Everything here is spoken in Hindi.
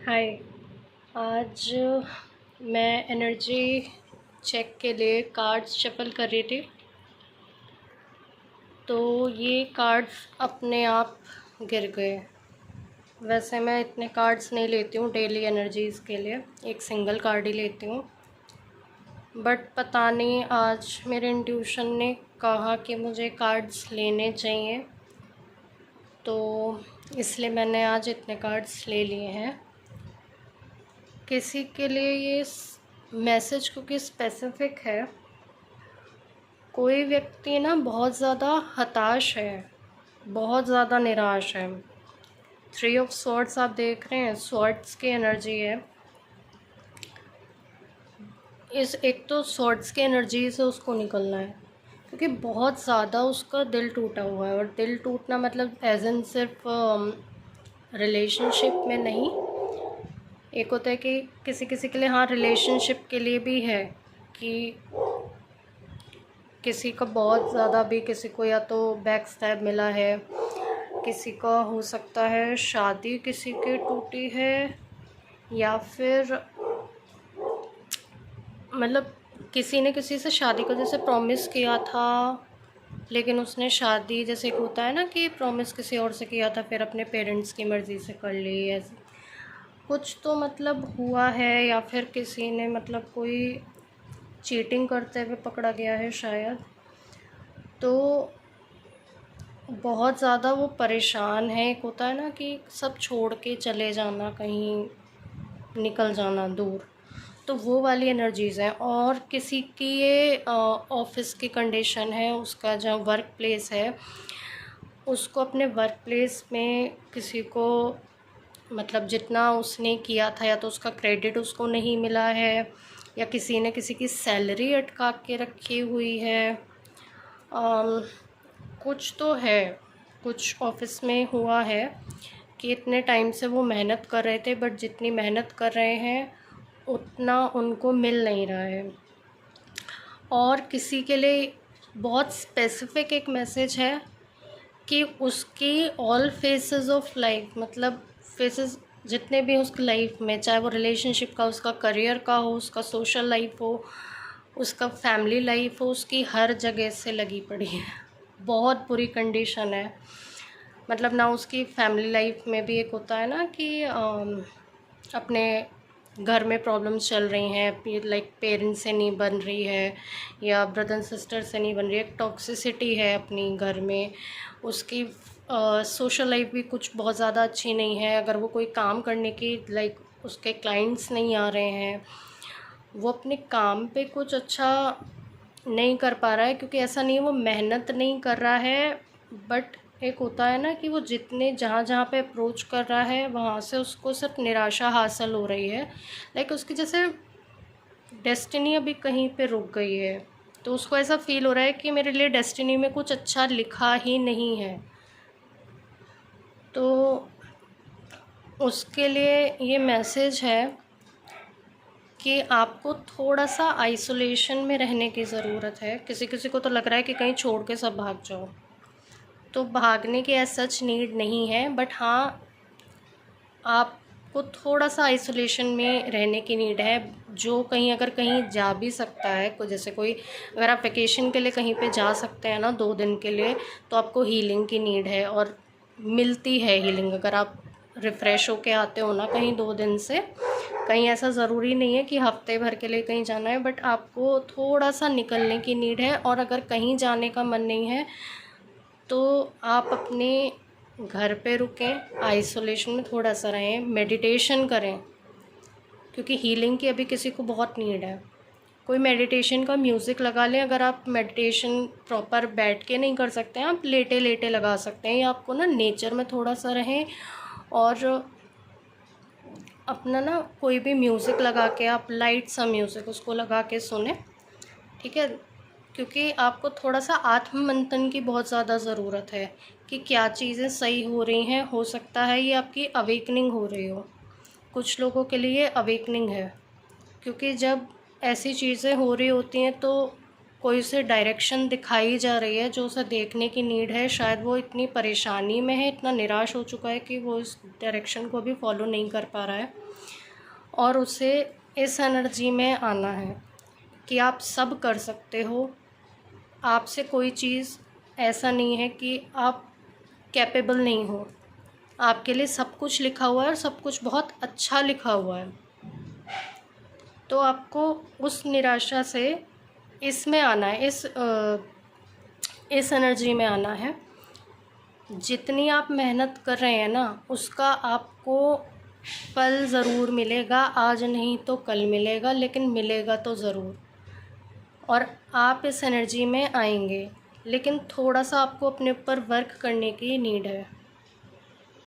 हाय। आज मैं एनर्जी चेक के लिए कार्ड्स शफल कर रही थी, तो ये कार्ड्स अपने आप गिर गए। वैसे मैं इतने कार्ड्स नहीं लेती हूँ डेली एनर्जीज़ के लिए, एक सिंगल कार्ड ही लेती हूँ। बट पता नहीं आज मेरे इंट्यूशन ने कहा कि मुझे कार्ड्स लेने चाहिए, तो इसलिए मैंने आज इतने कार्ड्स ले लिए हैं। किसी के लिए ये मैसेज क्योंकि स्पेसिफिक है। कोई व्यक्ति ना बहुत ज़्यादा हताश है, बहुत ज़्यादा निराश है। 3 ऑफ स्वॉर्ड्स आप देख रहे हैं, स्वॉर्ड्स की एनर्जी है। इस एक तो स्वॉर्ड्स की एनर्जी से उसको निकलना है, क्योंकि बहुत ज़्यादा उसका दिल टूटा हुआ है। और दिल टूटना मतलब एज इन सिर्फ रिलेशनशिप में नहीं, एक होता है कि किसी किसी के लिए, हाँ रिलेशनशिप के लिए भी है कि किसी का बहुत ज़्यादा भी, किसी को या तो बैक स्टैब मिला है, किसी का हो सकता है शादी किसी की टूटी है, या फिर मतलब किसी ने किसी से शादी को जैसे प्रॉमिस किया था, लेकिन उसने शादी, जैसे एक होता है ना कि प्रॉमिस किसी और से किया था फिर अपने पेरेंट्स की मर्ज़ी से कर ली, ऐसे कुछ तो मतलब हुआ है। या फिर किसी ने मतलब कोई चीटिंग करते हुए पकड़ा गया है शायद, तो बहुत ज़्यादा वो परेशान है। एक होता है ना कि सब छोड़ के चले जाना, कहीं निकल जाना दूर, तो वो वाली एनर्जीज़ हैं। और किसी की ये ऑफिस की कंडीशन है, उसका जहाँ वर्क प्लेस है, उसको अपने वर्क प्लेस में किसी को मतलब जितना उसने किया था, या तो उसका क्रेडिट उसको नहीं मिला है, या किसी ने किसी की सैलरी अटका के रखी हुई है। कुछ तो है, कुछ ऑफिस में हुआ है कि इतने टाइम से वो मेहनत कर रहे थे, बट जितनी मेहनत कर रहे हैं उतना उनको मिल नहीं रहा है। और किसी के लिए बहुत स्पेसिफिक एक मैसेज है कि उसकी ऑल फेसेस ऑफ लाइफ, मतलब फेसेस जितने भी उसकी लाइफ में, चाहे वो रिलेशनशिप का, उसका करियर का हो, उसका सोशल लाइफ हो, उसका फैमिली लाइफ हो, उसकी हर जगह से लगी पड़ी है। बहुत बुरी कंडीशन है। मतलब ना उसकी फैमिली लाइफ में भी एक होता है ना कि अपने घर में प्रॉब्लम्स चल रही हैं, लाइक पेरेंट्स से नहीं बन रही है, या ब्रदर सिस्टर से नहीं बन रही है, टॉक्सिसिटी है अपनी घर में, उसकी सोशल लाइफ भी कुछ बहुत ज़्यादा अच्छी नहीं है। अगर वो कोई काम करने की, लाइक उसके क्लाइंट्स नहीं आ रहे हैं, वो अपने काम पे कुछ अच्छा नहीं कर पा रहा है, क्योंकि ऐसा नहीं है वो मेहनत नहीं कर रहा है, बट एक होता है ना कि वो जितने जहाँ जहाँ पे अप्रोच कर रहा है वहाँ से उसको सिर्फ निराशा हासिल हो रही है। लाइक उसकी जैसे डेस्टिनी अभी कहीं पे रुक गई है, तो उसको ऐसा फील हो रहा है कि मेरे लिए डेस्टिनी में कुछ अच्छा लिखा ही नहीं है। तो उसके लिए ये मैसेज है कि आपको थोड़ा सा आइसोलेशन में रहने की ज़रूरत है। किसी किसी को तो लग रहा है कि कहीं छोड़ के सब भाग जाओ, तो भागने की एज सच नीड नहीं है, बट हाँ आपको थोड़ा सा आइसोलेशन में रहने की नीड है। जो कहीं अगर कहीं जा भी सकता है, को जैसे कोई अगर आप वेकेशन के लिए कहीं पे जा सकते हैं ना 2 दिन के लिए, तो आपको हीलिंग की नीड है, और मिलती है हीलिंग अगर आप रिफ़्रेश होके आते हो ना कहीं 2 दिन से। कहीं ऐसा ज़रूरी नहीं है कि हफ्ते भर के लिए कहीं जाना है, बट आपको थोड़ा सा निकलने की नीड है। और अगर कहीं जाने का मन नहीं है तो आप अपने घर पे रुकें, आइसोलेशन में थोड़ा सा रहें, मेडिटेशन करें, क्योंकि हीलिंग की अभी किसी को बहुत नीड है। कोई मेडिटेशन का म्यूज़िक लगा लें। अगर आप मेडिटेशन प्रॉपर बैठ के नहीं कर सकते हैं, आप लेटे लेटे लगा सकते हैं, या आपको ना नेचर में थोड़ा सा रहें, और अपना ना कोई भी म्यूज़िक लगा के, आप लाइट सा म्यूज़िक उसको लगा के सुने, ठीक है। क्योंकि आपको थोड़ा सा आत्ममंथन की बहुत ज़्यादा ज़रूरत है कि क्या चीज़ें सही हो रही हैं। हो सकता है ये आपकी अवेकनिंग हो रही हो, कुछ लोगों के लिए अवेकनिंग है, क्योंकि जब ऐसी चीज़ें हो रही होती हैं तो कोई उसे डायरेक्शन दिखाई जा रही है जो उसे देखने की नीड है। शायद वो इतनी परेशानी में है, इतना निराश हो चुका है कि वो इस डायरेक्शन को भी फॉलो नहीं कर पा रहा है। और उसे इस एनर्जी में आना है कि आप सब कर सकते हो, आपसे कोई चीज़ ऐसा नहीं है कि आप कैपेबल नहीं हो। आपके लिए सब कुछ लिखा हुआ है और सब कुछ बहुत अच्छा लिखा हुआ है। तो आपको उस निराशा से इसमें आना है, इस एनर्जी में आना है। जितनी आप मेहनत कर रहे हैं ना, उसका आपको फल ज़रूर मिलेगा। आज नहीं तो कल मिलेगा, लेकिन मिलेगा तो ज़रूर। और आप इस एनर्जी में आएंगे, लेकिन थोड़ा सा आपको अपने ऊपर वर्क करने की नीड है।